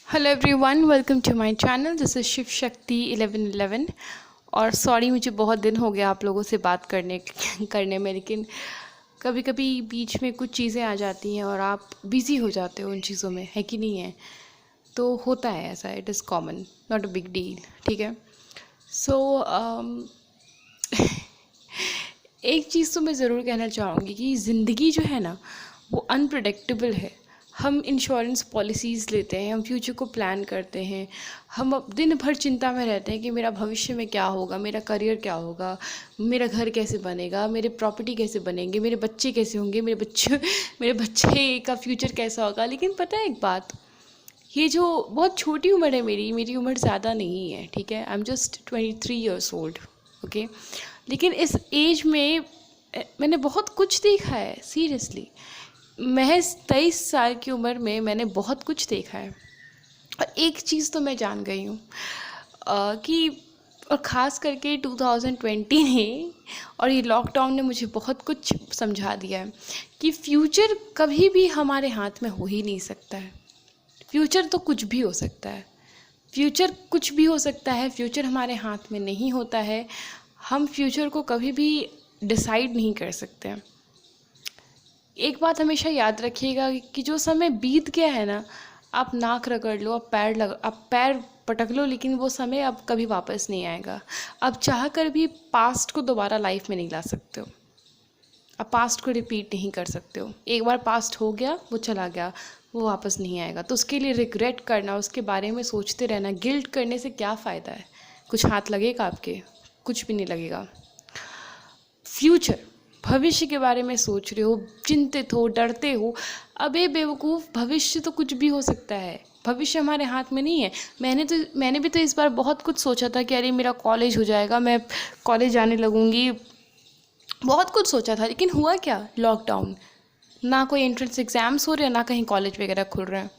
Hello everyone, welcome to my channel. This is Shiv Shakti 1111। और sorry, मुझे बहुत दिन हो गया आप लोगों से बात करने में, लेकिन कभी कभी बीच में कुछ चीज़ें आ जाती हैं और आप बिज़ी हो जाते हो उन चीज़ों में, है कि नहीं है? तो होता है ऐसा, it is common, not a big deal. ठीक है। सो एक चीज़ तो मैं ज़रूर कहना चाहूँगी कि ज़िंदगी जो है ना, वो अनप्रडिक्टेबल है। हम इंश्योरेंस पॉलिसीज़ लेते हैं, हम फ्यूचर को प्लान करते हैं, हम अब दिन भर चिंता में रहते हैं कि मेरा भविष्य में क्या होगा, मेरा करियर क्या होगा, मेरा घर कैसे बनेगा, मेरे प्रॉपर्टी कैसे बनेंगे, मेरे बच्चे कैसे होंगे, मेरे बच्चे का फ्यूचर कैसा होगा। लेकिन पता है एक बात, ये जो बहुत छोटी उम्र है मेरी उम्र ज़्यादा नहीं है, ठीक है। I am just 23 years old, okay. लेकिन इस एज में मैंने बहुत कुछ देखा है, सीरियसली। महज 23 साल की उम्र में मैंने बहुत कुछ देखा है। और एक चीज़ तो मैं जान गई हूँ कि, और ख़ास करके 2020 ने और ये लॉकडाउन ने मुझे बहुत कुछ समझा दिया है कि फ्यूचर कभी भी हमारे हाथ में हो ही नहीं सकता है। फ्यूचर तो कुछ भी हो सकता है, फ्यूचर कुछ भी हो सकता है, फ्यूचर हमारे हाथ में नहीं होता है। हम फ्यूचर को कभी भी डिसाइड नहीं कर सकते हैं। एक बात हमेशा याद रखिएगा कि जो समय बीत गया है ना, आप नाक रगड़ लो, आप पैर पटक लो, लेकिन वो समय अब कभी वापस नहीं आएगा। अब चाह कर भी पास्ट को दोबारा लाइफ में नहीं ला सकते हो। आप पास्ट को रिपीट नहीं कर सकते हो। एक बार पास्ट हो गया, वो चला गया, वो वापस नहीं आएगा। तो उसके लिए रिग्रेट करना, उसके बारे में सोचते रहना, गिल्ट करने से क्या फ़ायदा है? कुछ हाथ लगेगा आपके? कुछ भी नहीं लगेगा। फ्यूचर, भविष्य के बारे में सोच रहे हो, चिंतित हो, डरते हो, अबे बेवकूफ़, भविष्य तो कुछ भी हो सकता है। भविष्य हमारे हाथ में नहीं है। मैंने भी तो इस बार बहुत कुछ सोचा था कि अरे मेरा कॉलेज हो जाएगा, मैं कॉलेज जाने लगूंगी, बहुत कुछ सोचा था। लेकिन हुआ क्या? लॉकडाउन। ना कोई एंट्रेंस एग्ज़ाम्स हो रहे हैं, ना कहीं कॉलेज वगैरह खुल रहे हैं,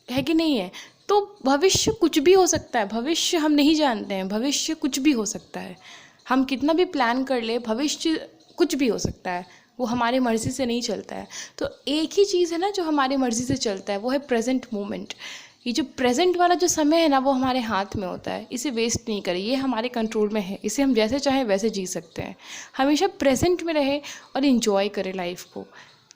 है कि नहीं है? तो भविष्य कुछ भी हो सकता है, भविष्य हम नहीं जानते हैं, भविष्य कुछ भी हो सकता है। हम कितना भी प्लान कर ले, भविष्य कुछ भी हो सकता है, वो हमारी मर्ज़ी से नहीं चलता है। तो एक ही चीज़ है ना जो हमारी मर्ज़ी से चलता है, वो है प्रेजेंट मोमेंट। ये जो प्रेजेंट वाला जो समय है ना, वो हमारे हाथ में होता है। इसे वेस्ट नहीं करें, ये हमारे कंट्रोल में है, इसे हम जैसे चाहें वैसे जी सकते हैं। हमेशा प्रेजेंट में रहे और इन्जॉय करें लाइफ को।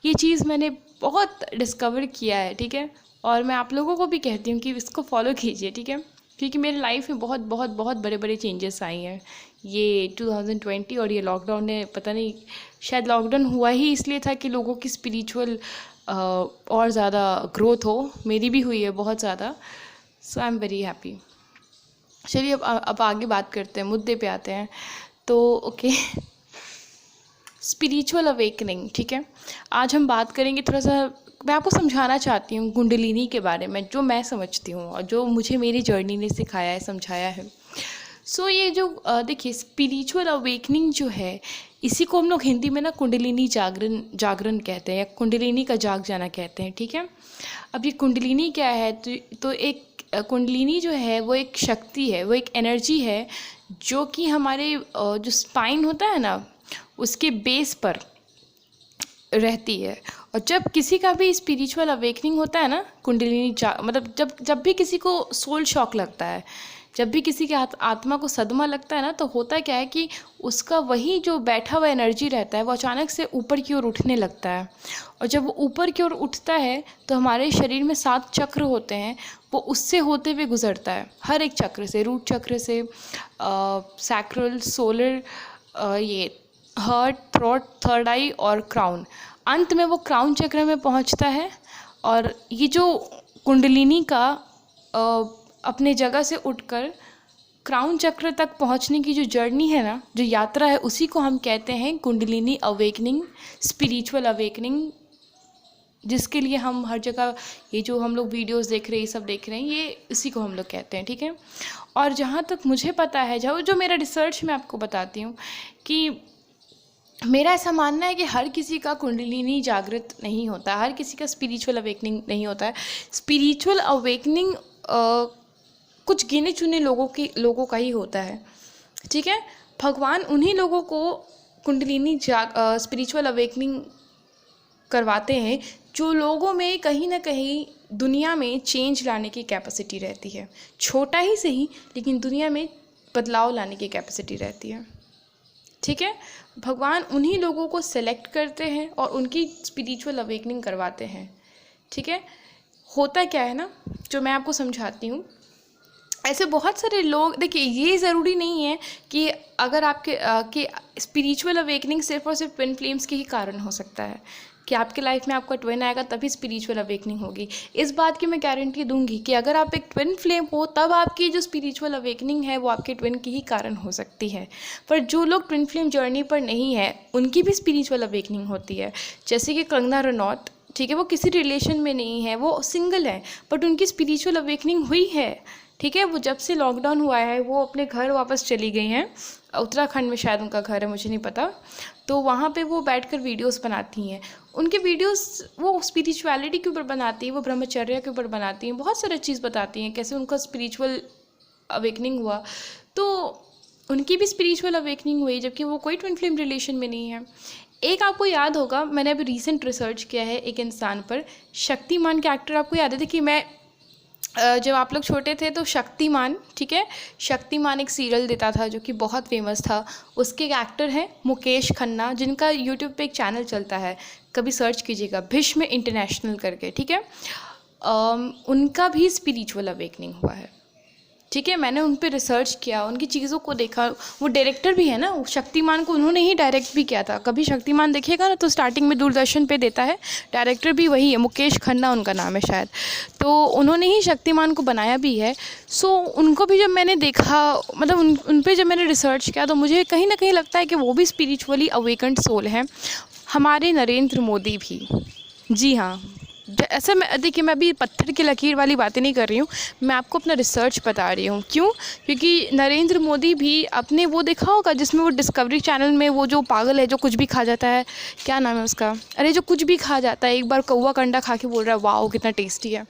ये चीज़ मैंने बहुत डिस्कवर किया है, ठीक है। और मैं आप लोगों को भी कहती हूँ कि इसको फॉलो कीजिए, ठीक है। क्योंकि मेरे लाइफ में बहुत बहुत बहुत बड़े बड़े चेंजेस आई हैं ये 2020 और ये लॉकडाउन ने। पता नहीं, शायद लॉकडाउन हुआ ही इसलिए था कि लोगों की स्पिरिचुअल और ज़्यादा ग्रोथ हो। मेरी भी हुई है बहुत ज़्यादा। सो आई एम वेरी हैप्पी। चलिए अब आगे बात करते हैं, मुद्दे पे आते हैं। तो ओके, स्पिरिचुअल अवेकनिंग, ठीक है। आज हम बात करेंगे थोड़ा सा, मैं आपको समझाना चाहती हूँ कुंडलिनी के बारे में, जो मैं समझती हूँ और जो मुझे मेरी जर्नी ने सिखाया है, समझाया है। सो ये जो देखिए, स्पिरिचुअल अवेकनिंग जो है, इसी को हम लोग हिंदी में ना कुंडलिनी जागरण जागरण कहते हैं, या कुंडलिनी का जाग जाना कहते हैं, ठीक है। अब ये कुंडलिनी क्या है? तो एक कुंडलिनी जो है वो एक शक्ति है, वो एक एनर्जी है जो कि हमारे जो स्पाइन होता है ना, उसके बेस पर रहती है। और जब किसी का भी स्पिरिचुअल अवेकनिंग होता है ना, कुंडलिनी मतलब जब भी किसी को सोल शॉक लगता है, जब भी किसी के आत्मा को सदमा लगता है ना, तो होता क्या है कि उसका वही जो बैठा हुआ एनर्जी रहता है, वो अचानक से ऊपर की ओर उठने लगता है। और जब वो ऊपर की ओर उठता है, तो हमारे शरीर में 7 चक्र होते हैं, वो उससे होते हुए गुजरता है। हर एक चक्र से, रूट चक्र से, सैक्रल, सोलर, ये हार्ट, थ्रोट, थर्ड आई और क्राउन। अंत में वो क्राउन चक्र में पहुंचता है। और ये जो कुंडलिनी का अपने जगह से उठकर क्राउन चक्र तक पहुंचने की जो जर्नी है ना, जो यात्रा है, उसी को हम कहते हैं कुंडलिनी अवेकनिंग, स्पिरिचुअल अवेकनिंग। जिसके लिए हम हर जगह ये जो हम लोग वीडियोस देख रहे हैं, ये सब देख रहे हैं, ये इसी को हम लोग कहते हैं, ठीक है। और जहाँ तक मुझे पता है, जो मेरा रिसर्च मैं आपको बताती हूँ, कि मेरा ऐसा मानना है कि हर किसी का कुंडलिनी जागृत नहीं होता, हर किसी का स्पिरिचुअल अवेकनिंग नहीं होता है। स्पिरिचुअल अवेकनिंग कुछ गिने चुने लोगों का ही होता है, ठीक है। भगवान उन्हीं लोगों को कुंडलिनी स्पिरिचुअल अवेकनिंग करवाते हैं जो लोगों में कहीं ना कहीं दुनिया में चेंज लाने की कैपेसिटी रहती है। छोटा ही सही, लेकिन दुनिया में बदलाव लाने की कैपेसिटी रहती है। ठीक है, भगवान उन्हीं लोगों को सेलेक्ट करते हैं और उनकी स्पिरिचुअल अवेकनिंग करवाते हैं। ठीक है, होता क्या है ना, जो मैं आपको समझाती हूँ, ऐसे बहुत सारे लोग, देखिए ये ज़रूरी नहीं है कि अगर आपके कि स्पिरिचुअल अवेकनिंग सिर्फ और सिर्फ ट्विन फ्लेम्स के ही कारण हो सकता है कि आपके लाइफ में आपका ट्विन आएगा तभी स्पिरिचुअल अवेकनिंग होगी। इस बात की मैं गारंटी दूंगी कि अगर आप एक ट्विन फ्लेम हो तब आपकी जो स्पिरिचुअल अवेकनिंग है वो आपके ट्विन के ही कारण हो सकती है। पर जो लोग ट्विन फ्लेम जर्नी पर नहीं है उनकी भी स्पिरिचुअल अवेकनिंग होती है। जैसे कि कंगना रनौत, ठीक है, वो किसी रिलेशन में नहीं है, वो सिंगल है, बट उनकी स्पिरिचुअल अवेकनिंग हुई है। ठीक है, वो जब से लॉकडाउन हुआ है वो अपने घर वापस चली गई हैं, उत्तराखंड में शायद उनका घर है, मुझे नहीं पता। तो वहाँ पे वो बैठकर वीडियोस बनाती हैं। उनके वीडियोस वो स्पिरिचुअलिटी के ऊपर बनाती हैं, वो ब्रह्मचर्य के ऊपर बनाती हैं, बहुत सारी चीज़ बताती हैं कैसे उनका स्पिरिचुअल अवेकनिंग हुआ। तो उनकी भी स्पिरिचुअल अवेकनिंग हुई जबकि वो कोई ट्विन फ्लेम रिलेशन में नहीं है। एक आपको याद होगा, मैंने अभी रिसेंट रिसर्च किया है एक इंसान पर, शक्तिमान के एक्टर, आपको याद है कि मैं जब आप लोग छोटे थे तो शक्तिमान, ठीक है, शक्तिमान एक सीरियल देता था जो कि बहुत फेमस था। उसके एक एक्टर हैं मुकेश खन्ना, जिनका यूट्यूब पे एक चैनल चलता है, कभी सर्च कीजिएगा, भीष्म इंटरनेशनल करके। ठीक है, उनका भी स्पिरिचुअल अवेकनिंग हुआ है। ठीक है, मैंने उन पर रिसर्च किया, उनकी चीज़ों को देखा। वो डायरेक्टर भी है ना, शक्तिमान को उन्होंने ही डायरेक्ट भी किया था। कभी शक्तिमान देखिएगा ना तो स्टार्टिंग में दूरदर्शन पे देता है, डायरेक्टर भी वही है, मुकेश खन्ना उनका नाम है शायद। तो उन्होंने ही शक्तिमान को बनाया भी है। सो उनको भी जब मैंने देखा, मतलब उन पर जब मैंने रिसर्च किया तो मुझे कहीं ना कहीं लगता है कि वो भी स्पिरिचुअली अवेकन्ड सोल हैं। हमारे नरेंद्र मोदी भी, जी हाँ, ऐसा मैं, देखिए मैं अभी पत्थर की लकीर वाली बातें नहीं कर रही हूँ, मैं आपको अपना रिसर्च बता रही हूँ। क्यों? क्योंकि नरेंद्र मोदी भी अपने, वो देखा होगा जिसमें वो डिस्कवरी चैनल में वो जो पागल है जो कुछ भी खा जाता है, क्या नाम है उसका, अरे जो कुछ भी खा जाता है, एक बार कौवा कंडा खा के बोल रहा है वाओ कितना टेस्टी है,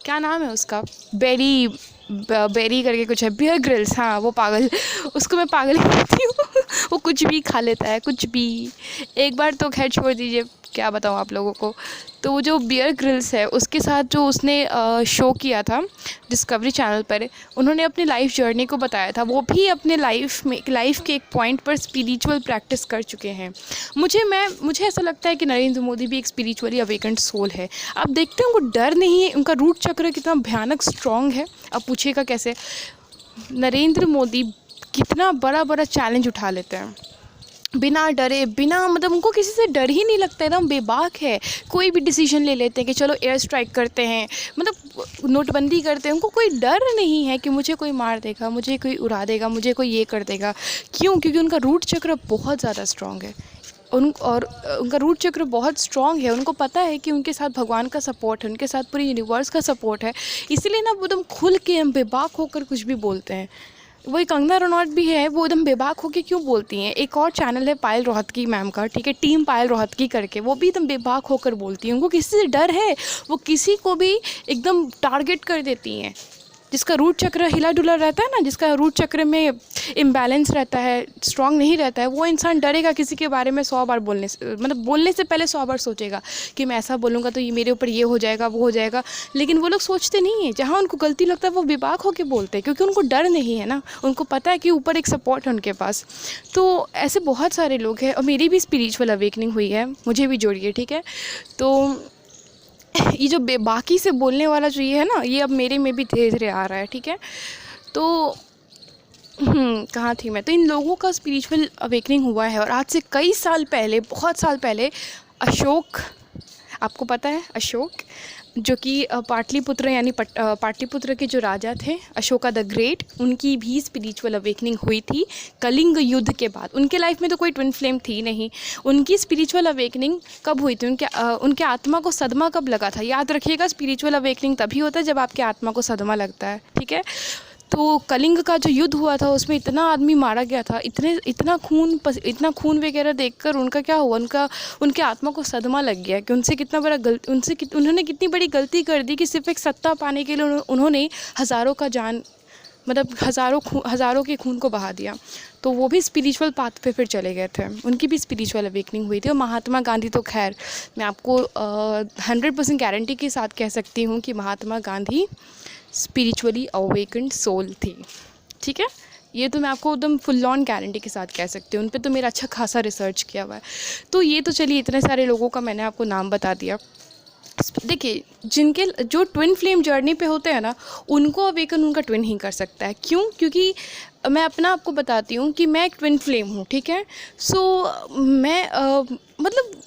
क्या नाम है उसका, बेरी करके कुछ है, बियर ग्रिल्स, हाँ वो पागल, उसको मैं पागल ही कहती हूँ। वो कुछ भी खा लेता है, कुछ भी। एक बार तो खैर छोड़ दीजिए, क्या बताऊँ आप लोगों को। तो वो जो बियर ग्रिल्स है उसके साथ जो उसने शो किया था डिस्कवरी चैनल पर, उन्होंने अपनी लाइफ जर्नी को बताया था। वो भी अपने लाइफ के एक पॉइंट पर स्पिरिचुअल प्रैक्टिस कर चुके हैं। मुझे ऐसा लगता है कि नरेंद्र मोदी भी एक स्पिरिचुअली अवेकन्ड सोल है। आप देखते हैं उनको डर नहीं है, उनका रूट चक्र कितना भयानक स्ट्रॉन्ग है। अब पूछिएगा कैसे। नरेंद्र मोदी कितना बड़ा बड़ा चैलेंज उठा लेते हैं बिना डरे, बिना, मतलब उनको किसी से डर ही नहीं लगता, एकदम बेबाक है। कोई भी डिसीजन ले लेते हैं कि चलो एयर स्ट्राइक करते हैं, मतलब नोटबंदी करते हैं, उनको कोई डर नहीं है कि मुझे कोई मार देगा, मुझे कोई उड़ा देगा, मुझे कोई ये कर देगा। क्यों? क्योंकि उनका रूट चक्र बहुत ज़्यादा स्ट्रॉन्ग है। उनका रूट चक्र बहुत स्ट्रॉन्ग है। उनको पता है कि उनके साथ भगवान का सपोर्ट है, उनके साथ पूरी यूनिवर्स का सपोर्ट है, इसीलिए ना वो एकदम खुल के बेबाक होकर कुछ भी बोलते हैं। वही कंगना रनौत भी है, वो एकदम बेबाक होकर क्यों बोलती हैं। एक और चैनल है पायल रोहतगी मैम का, ठीक है, टीम पायल रोहतगी करके, वो भी एकदम बेबाक होकर बोलती हैं। उनको किसी से डर है, वो किसी को भी एकदम टारगेट कर देती हैं। जिसका रूट चक्र हिला डुला रहता है ना, जिसका रूट चक्र में इम्बैलेंस रहता है, स्ट्रॉन्ग नहीं रहता है, वो इंसान डरेगा किसी के बारे में 100 बार बोलने से, मतलब बोलने से पहले 100 बार सोचेगा कि मैं ऐसा बोलूँगा तो ये मेरे ऊपर ये हो जाएगा, वो हो जाएगा। लेकिन वो लोग सोचते नहीं हैं, जहाँ उनको गलती लगता है वो बेबाक होकर बोलते हैं, क्योंकि उनको डर नहीं है ना, उनको पता है कि ऊपर एक सपोर्ट है उनके पास। तो ऐसे बहुत सारे लोग हैं, और मेरी भी स्पिरिचुअल अवेकनिंग हुई है, मुझे भी जोड़िए, ठीक है। तो ये जो बेबाकी से बोलने वाला जो ये है ना, ये अब मेरे में भी धीरे धीरे आ रहा है, ठीक है। तो कहाँ थी मैं, तो इन लोगों का स्पिरिचुअल अवेकनिंग हुआ है। और आज से कई साल पहले, बहुत साल पहले, अशोक, आपको पता है अशोक, जो कि पाटलिपुत्र यानी पाटलिपुत्र के जो राजा थे, अशोका द ग्रेट, उनकी भी स्पिरिचुअल अवेकनिंग हुई थी कलिंग युद्ध के बाद। उनके लाइफ में तो कोई ट्विन फ्लेम थी नहीं। उनकी स्पिरिचुअल अवेकनिंग कब हुई थी, उनके आत्मा को सदमा कब लगा था? याद रखिएगा, स्पिरिचुअल अवेकनिंग तभी होता है जब आपके आत्मा को सदमा लगता है, ठीक है। तो कलिंग का जो युद्ध हुआ था उसमें इतना आदमी मारा गया था, इतना खून वगैरह देखकर उनका क्या हुआ, उनके आत्मा को सदमा लग गया कि उन्होंने कितनी बड़ी गलती कर दी कि सिर्फ एक सत्ता पाने के लिए उन्होंने हज़ारों का जान मतलब हज़ारों के खून को बहा दिया। तो वो भी स्पिरिचुअल पाथ पे फिर चले गए थे, उनकी भी स्पिरिचुअल अवेकनिंग हुई थी। और महात्मा गांधी तो खैर मैं आपको 100% गारंटी के साथ कह सकती हूँ कि Mahatma Gandhi spiritually awakened soul थी, ठीक है। ये तो मैं आपको एकदम फुल ऑन गारंटी के साथ कह सकती हूँ, उन पे तो मेरा अच्छा खासा रिसर्च किया हुआ है। तो ये तो चलिए इतने सारे लोगों का मैंने आपको नाम बता दिया। देखिए, जिनके जो ट्विन फ्लेम जर्नी पे होते हैं ना, उनको अवेकन उनका ट्विन ही कर सकता है। क्यों? क्योंकि मैं अपना आपको बताती हूँ कि मैं एक ट्विन फ्लेम हूँ, ठीक है। सो मैं मतलब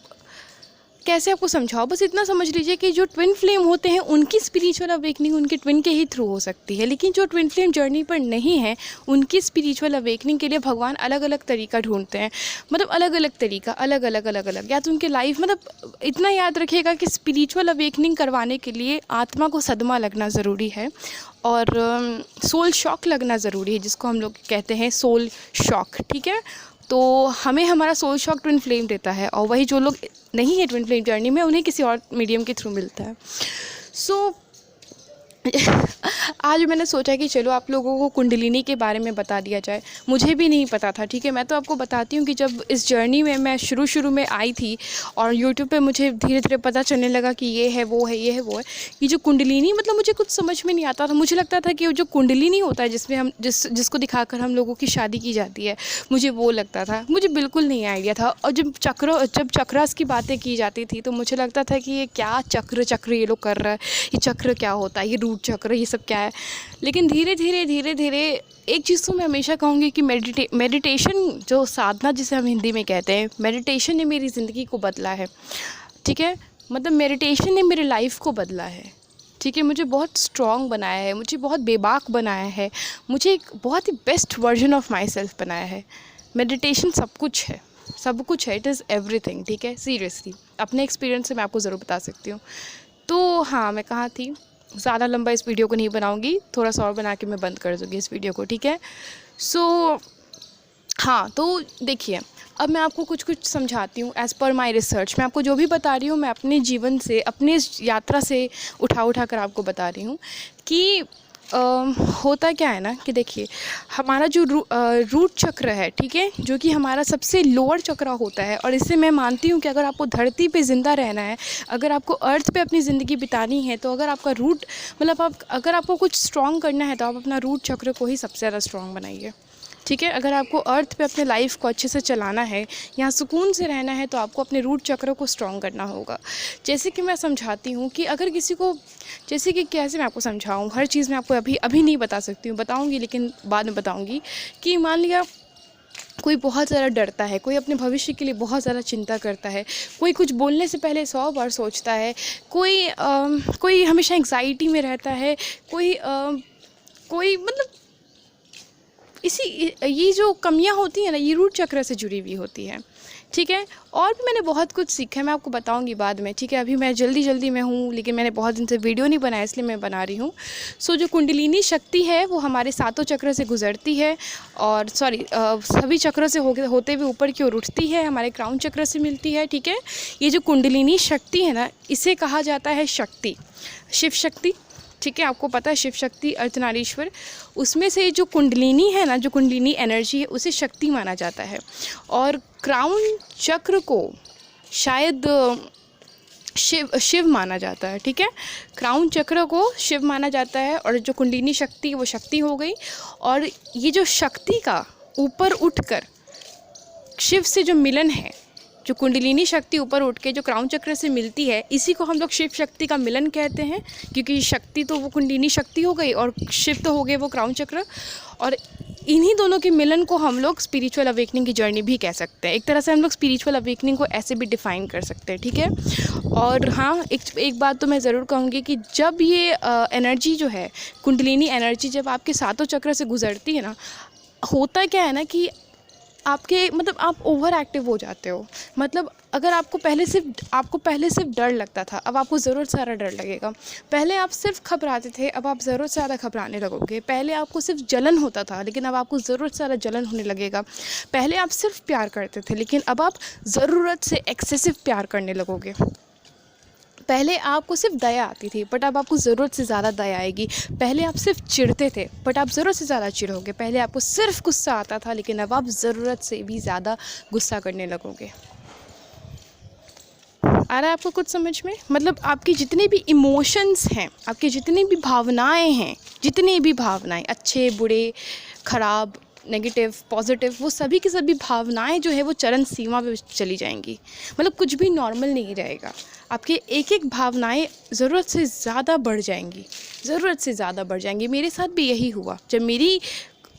कैसे आपको समझाओ, बस इतना समझ लीजिए कि जो ट्विन फ्लेम होते हैं उनकी स्पिरिचुअल अवेकनिंग उनके ट्विन के ही थ्रू हो सकती है। लेकिन जो ट्विन फ्लेम जर्नी पर नहीं है, उनकी स्पिरिचुअल अवेकनिंग के लिए भगवान अलग अलग तरीका ढूंढते हैं। मतलब अलग अलग तरीका, अलग अलग या तो उनके लाइफ, मतलब इतना याद रखिएगा कि स्पिरिचुअल अवेकनिंग करवाने के लिए आत्मा को सदमा लगना ज़रूरी है और सोल शॉक लगना ज़रूरी है, जिसको हम लोग कहते हैं सोल शॉक, ठीक है। तो हमें हमारा सोल शॉक ट्विन फ्लेम देता है, और वही जो लोग नहीं है ट्विन फ्लेम जर्नी में, उन्हें किसी और मीडियम के थ्रू मिलता है। सो आज मैंने सोचा कि चलो आप लोगों को कुंडलिनी के बारे में बता दिया जाए। मुझे भी नहीं पता था, ठीक है। मैं तो आपको बताती हूँ कि जब इस जर्नी में मैं शुरू में आई थी और यूट्यूब पे मुझे धीरे धीरे पता चलने लगा कि ये है वो है, ये है वो है, ये जो कुंडलिनी, मतलब मुझे कुछ समझ में नहीं आता था। मुझे लगता था कि जो कुंडलिनी होता है जिसमें हम जिसको दिखाकर हम लोगों की शादी की जाती है, मुझे वो लगता था। मुझे बिल्कुल नहीं आइडिया था। और जब चक्रास की बातें की जाती थी तो मुझे लगता था कि ये क्या चक्र ये लोग कर रहा है, ये चक्र क्या होता है, ये रूट चक्र, ये सब क्या है। लेकिन धीरे धीरे एक चीज़ तो मैं हमेशा कहूँगी कि मेडिटेशन जो साधना जिसे हम हिंदी में कहते हैं, मेडिटेशन ने मेरी ज़िंदगी को बदला है, ठीक है। मतलब मेडिटेशन ने मेरे लाइफ को बदला है, ठीक है। मुझे बहुत स्ट्रॉन्ग बनाया है, मुझे बहुत बेबाक बनाया है, मुझे एक बहुत ही best version of myself बनाया है। मेडिटेशन सब कुछ है, सब कुछ है, इट इज़ एवरीथिंग, ठीक है। सीरियसली अपने एक्सपीरियंस से मैं आपको ज़रूर बता सकती हूँ। तो हाँ, मैं कहाँ थी, ज़्यादा लंबा इस वीडियो को नहीं बनाऊंगी, थोड़ा सा और बना के मैं बंद कर दूँगी इस वीडियो को, ठीक है। सो हाँ, तो देखिए, अब मैं आपको कुछ समझाती हूँ एज़ पर माई रिसर्च। मैं आपको जो भी बता रही हूँ, मैं अपने जीवन से, अपने यात्रा से उठा कर आपको बता रही हूँ कि होता क्या है ना कि देखिए, हमारा जो रूट चक्र है, ठीक है, जो कि हमारा सबसे लोअर चक्र होता है। और इससे मैं मानती हूँ कि अगर आपको धरती पे ज़िंदा रहना है, अगर आपको अर्थ पे अपनी ज़िंदगी बितानी है, तो अगर आपका रूट, मतलब अगर आपको कुछ स्ट्रॉन्ग करना है तो आप अपना रूट चक्र को ही सबसे ज़्यादा स्ट्रॉन्ग बनाइए, ठीक है। अगर आपको अर्थ पे अपने लाइफ को अच्छे से चलाना है, यहाँ सुकून से रहना है, तो आपको अपने रूट चक्र को स्ट्रॉन्ग करना होगा। जैसे कि मैं समझाती हूँ कि अगर किसी को, जैसे कि कैसे मैं आपको समझाऊँ, हर चीज़ मैं आपको अभी नहीं बता सकती हूँ, बताऊँगी लेकिन बाद में बताऊँगी। कि मान लिया कोई बहुत ज़्यादा डरता है, कोई अपने भविष्य के लिए बहुत ज़्यादा चिंता करता है, कोई कुछ बोलने से पहले 100 बार सोचता है, कोई हमेशा एंग्जाइटी में रहता है, कोई मतलब ये जो कमियां होती हैं ना, ये रूट चक्र से जुड़ी हुई होती है, ठीक है। और भी मैंने बहुत कुछ सीखा है, मैं आपको बताऊंगी बाद में, ठीक है। अभी मैं जल्दी में हूँ, लेकिन मैंने बहुत दिन से वीडियो नहीं बनाया, इसलिए मैं बना रही हूँ। सो जो कुंडलिनी शक्ति है वो हमारे 7 चक्र से गुजरती है, और सभी चक्रों से होते हुए ऊपर की ओर उठती है, हमारे क्राउन चक्र से मिलती है, ठीक है। ये जो कुंडलिनी शक्ति है ना, इसे कहा जाता है शक्ति, शिव शक्ति, ठीक है। आपको पता है शिव शक्ति, अर्धनारीश्वर, उसमें से जो कुंडलिनी है ना, जो कुंडलिनी एनर्जी है, उसे शक्ति माना जाता है। और क्राउन चक्र को शायद शिव माना जाता है, ठीक है। क्राउन चक्र को शिव माना जाता है, और जो कुंडलिनी शक्ति वो शक्ति हो गई। और ये जो शक्ति का ऊपर उठकर शिव से जो मिलन है, जो कुंडलिनी शक्ति ऊपर उठ के जो क्राउन चक्र से मिलती है, इसी को हम लोग शिव शक्ति का मिलन कहते हैं। क्योंकि शक्ति तो वो कुंडलिनी शक्ति हो गई और शिव तो हो गए वो क्राउन चक्र, और इन्हीं दोनों के मिलन को हम लोग स्पिरिचुअल अवेकनिंग की जर्नी भी कह सकते हैं। एक तरह से हम लोग स्पिरिचुअल अवेकनिंग को ऐसे भी डिफ़ाइन कर सकते हैं, ठीक है। और हाँ, एक बात तो मैं ज़रूर कहूँगी कि जब ये एनर्जी जो है, कुंडलिनी एनर्जी, जब आपके 7 चक्र से गुजरती है ना, होता क्या है ना कि आपके, मतलब आप ओवर एक्टिव हो जाते हो। मतलब अगर आपको पहले सिर्फ डर लगता था, अब आपको ज़रूरत से ज़्यादा डर लगेगा। पहले आप सिर्फ घबराते थे, अब आप ज़रूरत से ज़्यादा घबराने लगोगे। पहले आपको सिर्फ जलन होता था, लेकिन अब आपको ज़रूरत से ज़्यादा जलन होने लगेगा। पहले आप सिर्फ प्यार करते थे, लेकिन अब आप ज़रूरत से एक्सेसिव प्यार करने लगोगे। पहले आपको सिर्फ दया आती थी, बट अब आपको ज़रूरत से ज़्यादा दया आएगी। पहले आप सिर्फ चिढ़ते थे, बट आप ज़रूरत से ज़्यादा चिढ़ोगे। पहले आपको सिर्फ गुस्सा आता था, लेकिन अब आप ज़रूरत से भी ज़्यादा गुस्सा करने लगोगे। आ रहा है आपको कुछ समझ में? मतलब आपकी जितने भी इमोशंस हैं, आपकी जितनी भी भावनाएं हैं, जितनी भी भावनाएं, अच्छे बुरे, ख़राब, नेगेटिव, पॉजिटिव, वो सभी की सभी भावनाएं जो है वो चरम सीमा पे चली जाएंगी। मतलब कुछ भी नॉर्मल नहीं रहेगा। आपके एक एक भावनाएं ज़रूरत से ज़्यादा बढ़ जाएंगी, ज़रूरत से ज़्यादा बढ़ जाएंगी। मेरे साथ भी यही हुआ। जब मेरी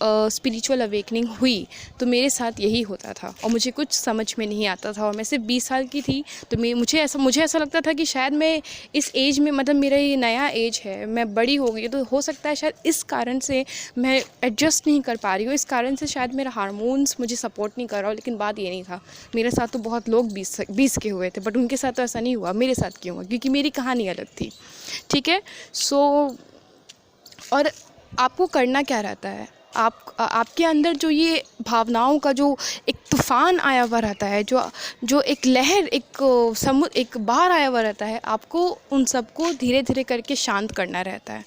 स्पिरिचुअल अवेकनिंग हुई तो मेरे साथ यही होता था और मुझे कुछ समझ में नहीं आता था। और मैं सिर्फ 20 साल की थी, तो मुझे ऐसा लगता था कि शायद मैं इस एज में, मतलब मेरा ये नया एज है, मैं बड़ी हो गई, तो हो सकता है शायद इस कारण से मैं एडजस्ट नहीं कर पा रही हूँ, इस कारण से शायद मेरा हार्मोन्स मुझे सपोर्ट नहीं कर रहा हो। लेकिन बात ये नहीं था। मेरे साथ तो बहुत लोग 20 के हुए थे, बट उनके साथ तो ऐसा नहीं हुआ। मेरे साथ क्यों हुआ? क्योंकि मेरी कहानी अलग थी। ठीक है। और आपको करना क्या रहता है? आपके अंदर जो ये भावनाओं का जो एक तूफ़ान आया हुआ रहता है, जो एक लहर, एक बाढ़ आया हुआ रहता है, आपको उन सबको धीरे धीरे करके शांत करना रहता है।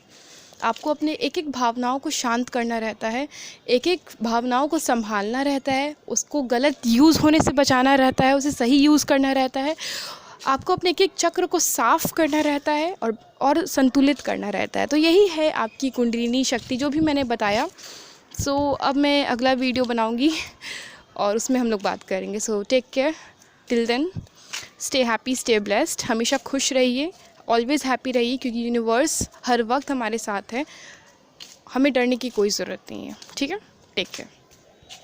आपको अपने एक एक भावनाओं को शांत करना रहता है, एक एक भावनाओं को संभालना रहता है, उसको गलत यूज़ होने से बचाना रहता है, उसे सही यूज़ करना रहता है। आपको अपने एक एक चक्र को साफ़ करना रहता है और संतुलित करना रहता है। तो यही है आपकी कुंडलिनी शक्ति, जो भी मैंने बताया। अब मैं अगला वीडियो बनाऊंगी और उसमें हम लोग बात करेंगे। Take care, till then stay happy, stay blessed. हमेशा खुश रहिए, ऑलवेज़ हैप्पी रहिए, क्योंकि यूनिवर्स हर वक्त हमारे साथ है। हमें डरने की कोई ज़रूरत नहीं है। ठीक है, टेक केयर।